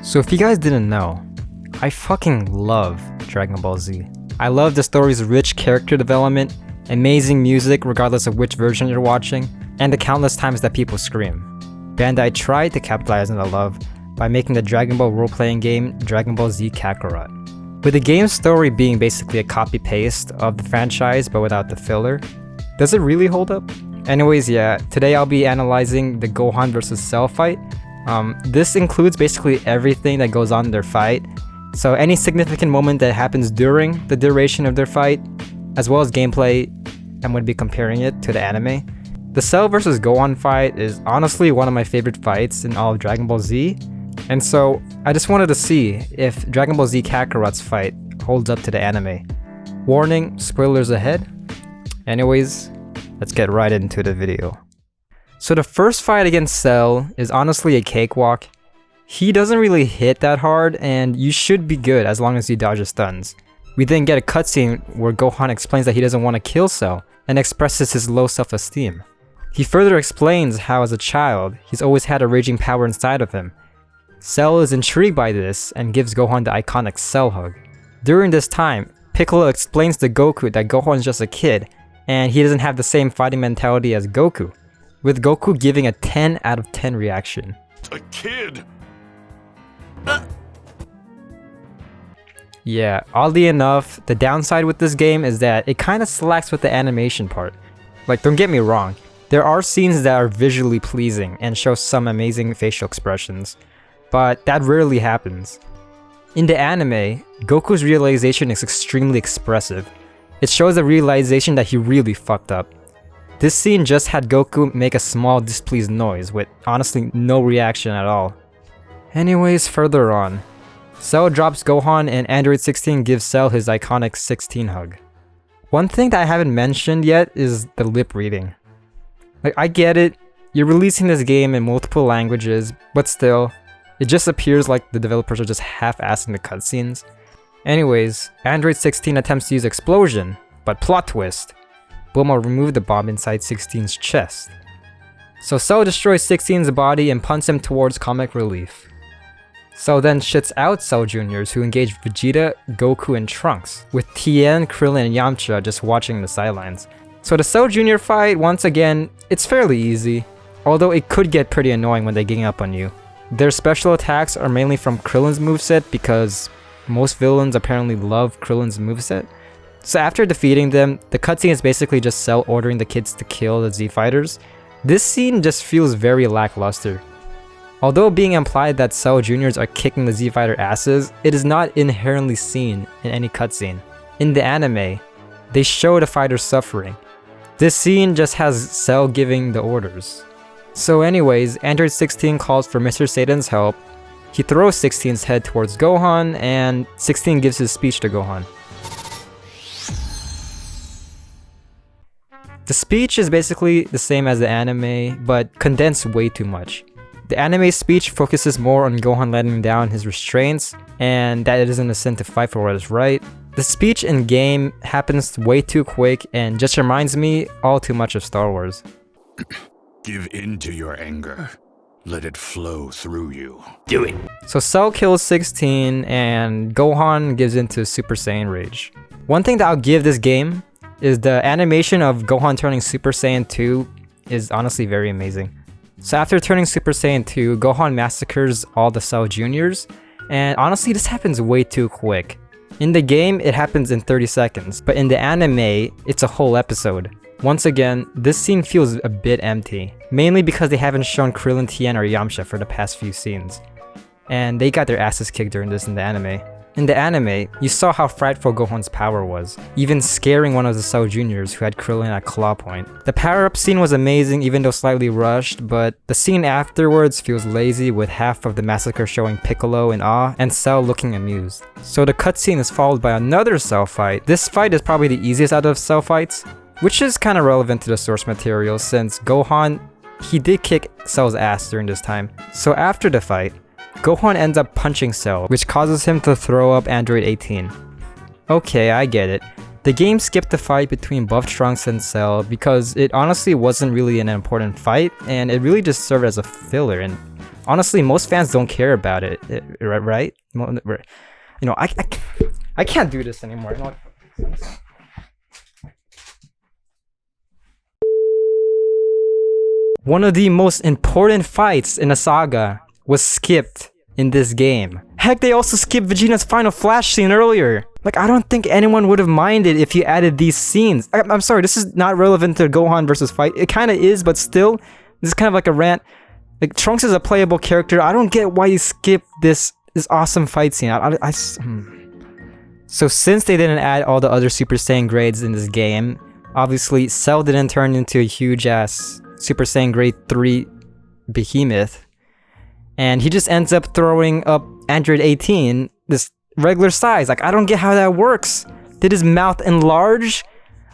So if you guys didn't know, I fucking love Dragon Ball Z. I love the story's rich character development, amazing music regardless of which version you're watching, and the countless times that people scream. Bandai tried to capitalize on the love by making the Dragon Ball role-playing game Dragon Ball Z Kakarot. With the game's story being basically a copy-paste of the franchise but without the filler, does it really hold up? Anyways, yeah, today I'll be analyzing the Gohan vs Cell fight. This includes basically everything that goes on in their fight, so any significant moment that happens during the duration of their fight, as well as gameplay, I'm going to be comparing it to the anime. The Cell vs Gohan fight is honestly one of my favorite fights in all of Dragon Ball Z, and so I just wanted to see if Dragon Ball Z Kakarot's fight holds up to the anime. Warning, spoilers ahead. Anyways, let's get right into the video. So the first fight against Cell is honestly a cakewalk. He doesn't really hit that hard, and you should be good as long as you dodge his stuns. We then get a cutscene where Gohan explains that he doesn't want to kill Cell and expresses his low self-esteem. He further explains how as a child, he's always had a raging power inside of him. Cell is intrigued by this and gives Gohan the iconic Cell hug. During this time, Piccolo explains to Goku that Gohan's just a kid and he doesn't have the same fighting mentality as Goku, with Goku giving a 10 out of 10 reaction. A kid! Yeah, oddly enough, the downside with this game is that it kinda slacks with the animation part. Like, don't get me wrong, there are scenes that are visually pleasing and show some amazing facial expressions, but that rarely happens. In the anime, Goku's realization is extremely expressive. It shows a realization that he really fucked up. This scene just had Goku make a small displeased noise with honestly no reaction at all. Anyways, further on, Cell drops Gohan and Android 16 gives Cell his iconic 16 hug. One thing that I haven't mentioned yet is the lip reading. Like, I get it, you're releasing this game in multiple languages, but still, it just appears like the developers are just half-assing the cutscenes. Anyways, Android 16 attempts to use explosion, but plot twist, Bulma removed the bomb inside 16's chest. So Cell destroys 16's body and punts him towards comic relief. Cell then shits out Cell Juniors who engage Vegeta, Goku, and Trunks, with Tien, Krillin, and Yamcha just watching the sidelines. So the Cell Junior fight, once again, it's fairly easy, although it could get pretty annoying when they gang up on you. Their special attacks are mainly from Krillin's moveset because most villains apparently love Krillin's moveset. So after defeating them, the cutscene is basically just Cell ordering the kids to kill the Z Fighters. This scene just feels very lackluster. Although being implied that Cell Juniors are kicking the Z Fighter asses, it is not inherently seen in any cutscene. In the anime, they show the fighters suffering. This scene just has Cell giving the orders. So anyways, Android 16 calls for Mr. Satan's help. He throws 16's head towards Gohan, and 16 gives his speech to Gohan. The speech is basically the same as the anime, but condensed way too much. The anime speech focuses more on Gohan letting down his restraints, and that it isn't a sin to fight for what is right. The speech in game happens way too quick and just reminds me all too much of Star Wars. Give in to your anger. Let it flow through you. Do it. So Cell kills 16 and Gohan gives into Super Saiyan Rage. One thing that I'll give this game is the animation of Gohan turning Super Saiyan 2 is honestly very amazing. So after turning Super Saiyan 2, Gohan massacres all the Cell Juniors, and honestly this happens way too quick. In the game, it happens in 30 seconds, but in the anime, it's a whole episode. Once again, this scene feels a bit empty, mainly because they haven't shown Krillin, Tien, or Yamcha for the past few scenes. And they got their asses kicked during this in the anime. In the anime, you saw how frightful Gohan's power was, even scaring one of the Cell Juniors who had Krillin at claw point. The power-up scene was amazing even though slightly rushed, but the scene afterwards feels lazy with half of the massacre showing Piccolo in awe and Cell looking amused. So the cutscene is followed by another Cell fight. This fight is probably the easiest out of Cell fights, which is kinda relevant to the source material since Gohan, he did kick Cell's ass during this time. So after the fight, Gohan ends up punching Cell, which causes him to throw up Android 18. Okay, I get it. The game skipped the fight between Buff Trunks and Cell because it honestly wasn't really an important fight, and it really just served as a filler, and Honestly, most fans don't care about it, right? You know, I can't do this anymore. You know what? One of the most important fights in a saga was skipped in this game. Heck, they also skipped Vegeta's final flash scene earlier. Like, I don't think anyone would have minded if you added these scenes. I'm sorry, this is not relevant to Gohan versus fight. It kind of is, but still, this is kind of like a rant. Like, Trunks is a playable character. I don't get why you skipped this awesome fight scene. So since they didn't add all the other Super Saiyan grades in this game, obviously Cell didn't turn into a huge-ass Super Saiyan grade 3 behemoth. And he just ends up throwing up Android 18, this regular size. Like, I don't get how that works. Did his mouth enlarge?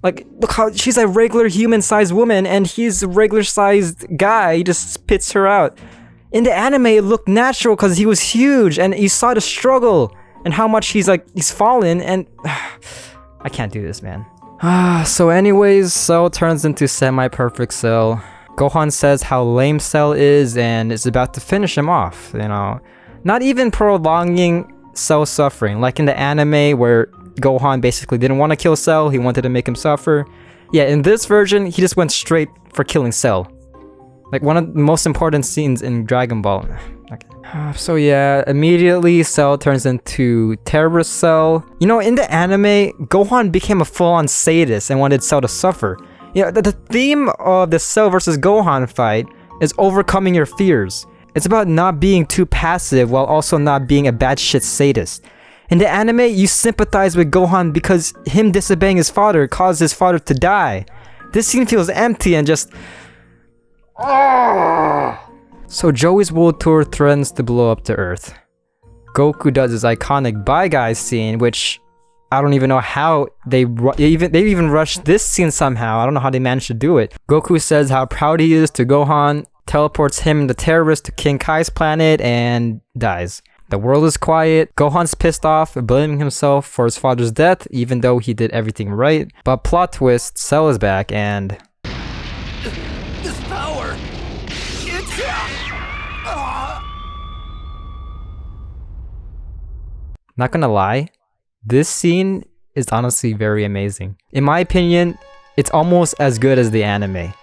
Like, look how she's a regular human-sized woman and he's a regular-sized guy. He just spits her out. In the anime, it looked natural because he was huge and you saw the struggle and how much he's fallen, and I can't do this, man. So anyways, Cell turns into semi-perfect Cell. Gohan says how lame Cell is and is about to finish him off, you know. Not even prolonging Cell's suffering, like in the anime where Gohan basically didn't want to kill Cell, he wanted to make him suffer. Yeah, in this version, he just went straight for killing Cell. Like one of the most important scenes in Dragon Ball. Okay. So yeah, immediately Cell turns into terrorist Cell. You know, in the anime, Gohan became a full-on sadist and wanted Cell to suffer. You know, the theme of the Cell versus Gohan fight is overcoming your fears. It's about not being too passive while also not being a bad shit sadist. In the anime, you sympathize with Gohan because him disobeying his father caused his father to die. This scene feels empty and just... So Joey's World Tour threatens to blow up the Earth. Goku does his iconic Bye Guys scene, which I don't even know how they even rushed this scene somehow. I don't know how they managed to do it. Goku says how proud he is to Gohan, teleports him and the terrorist to King Kai's planet, and dies. The world is quiet. Gohan's pissed off, blaming himself for his father's death, even though he did everything right. But plot twist, Cell is back and... This power! It's... Not gonna lie, this scene is honestly very amazing. In my opinion, it's almost as good as the anime.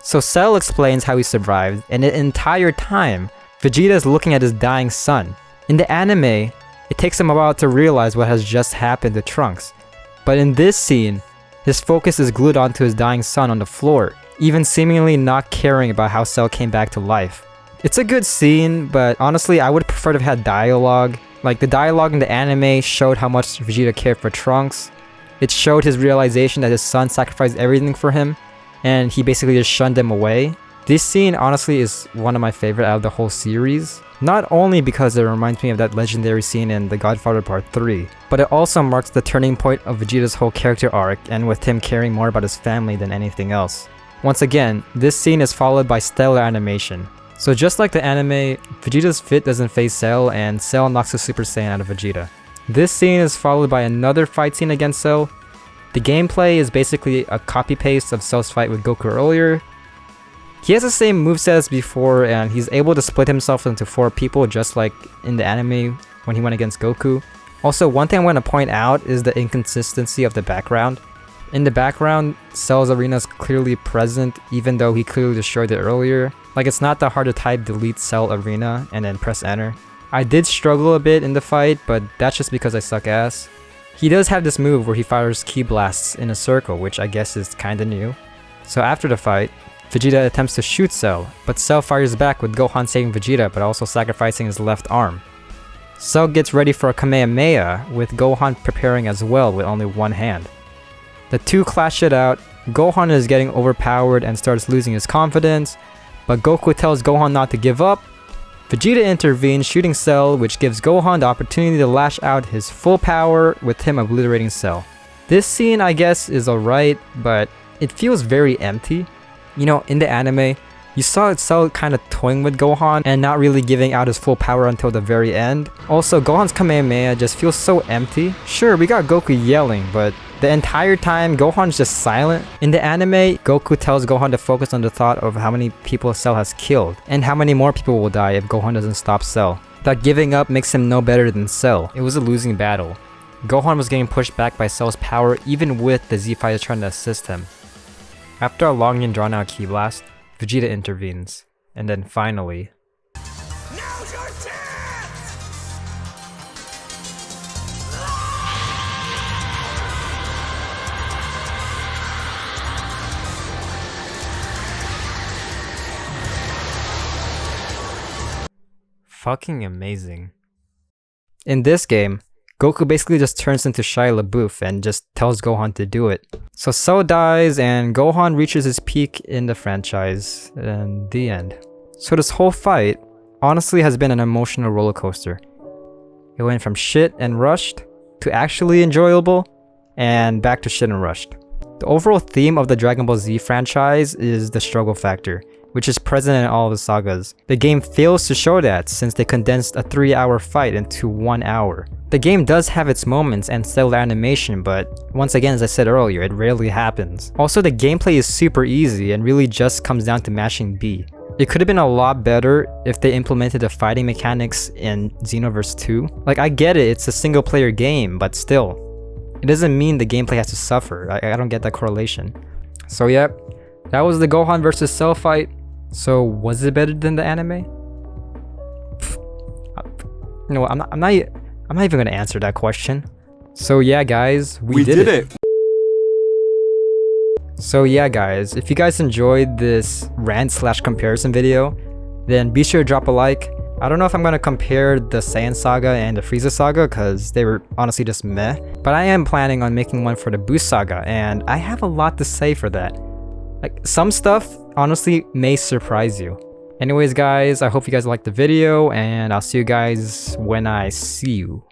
So Cell explains how he survived, and the entire time, Vegeta is looking at his dying son. In the anime, it takes him a while to realize what has just happened to Trunks. But in this scene, his focus is glued onto his dying son on the floor, even seemingly not caring about how Cell came back to life. It's a good scene, but honestly, I would prefer to have had dialogue. Like, the dialogue in the anime showed how much Vegeta cared for Trunks. It showed his realization that his son sacrificed everything for him, and he basically just shunned him away. This scene honestly is one of my favorite out of the whole series. Not only because it reminds me of that legendary scene in The Godfather Part 3, but it also marks the turning point of Vegeta's whole character arc, and with him caring more about his family than anything else. Once again, this scene is followed by stellar animation. So just like the anime, Vegeta's fit doesn't phase Cell, and Cell knocks the Super Saiyan out of Vegeta. This scene is followed by another fight scene against Cell. The gameplay is basically a copy-paste of Cell's fight with Goku earlier. He has the same moveset as before, and he's able to split himself into 4 people just like in the anime when he went against Goku. Also, one thing I want to point out is the inconsistency of the background. In the background, Cell's arena is clearly present even though he clearly destroyed it earlier. Like, it's not that hard to type delete Cell arena and then press enter. I did struggle a bit in the fight, but that's just because I suck ass. He does have this move where he fires ki blasts in a circle, which I guess is kinda new. So after the fight, Vegeta attempts to shoot Cell, but Cell fires back with Gohan saving Vegeta but also sacrificing his left arm. Cell gets ready for a Kamehameha, with Gohan preparing as well with only one hand. The two clash it out. Gohan is getting overpowered and starts losing his confidence, but Goku tells Gohan not to give up. Vegeta intervenes, shooting Cell, which gives Gohan the opportunity to lash out his full power with him obliterating Cell. This scene, I guess, is alright, but it feels very empty. You know, in the anime, you saw Cell kind of toying with Gohan and not really giving out his full power until the very end. Also, Gohan's Kamehameha just feels so empty. Sure, we got Goku yelling, but The entire time, Gohan's just silent. In the anime, Goku tells Gohan to focus on the thought of how many people Cell has killed, and how many more people will die if Gohan doesn't stop Cell. That giving up makes him no better than Cell. It was a losing battle. Gohan was getting pushed back by Cell's power even with the Z fighters trying to assist him. After a long and drawn out ki blast, Vegeta intervenes. And then finally... Now's your chance! Fucking amazing. In this game, Goku basically just turns into Shia LaBeouf and just tells Gohan to do it. So Cell dies and Gohan reaches his peak in the franchise, and the end. So this whole fight honestly has been an emotional roller coaster. It went from shit and rushed to actually enjoyable and back to shit and rushed. The overall theme of the Dragon Ball Z franchise is the struggle factor, which is present in all of the sagas. The game fails to show that since they condensed a 3-hour fight into 1 hour. The game does have its moments and stellar animation, but once again, as I said earlier, it rarely happens. Also, the gameplay is super easy and really just comes down to mashing B. It could have been a lot better if they implemented the fighting mechanics in Xenoverse 2. Like, I get it, it's a single player game, but still. It doesn't mean the gameplay has to suffer. I don't get that correlation. So yeah, that was the Gohan versus Cell fight. So was it better than the anime? You know what, I'm not even gonna answer that question. So yeah guys, we did it. So yeah guys, if you guys enjoyed this rant/comparison video, then be sure to drop a like. I don't know if I'm gonna compare the Saiyan Saga and the Frieza Saga because they were honestly just meh. But I am planning on making one for the Boost Saga, and I have a lot to say for that. Like, some stuff honestly may surprise you. Anyways guys, I hope you guys liked the video, and I'll see you guys when I see you.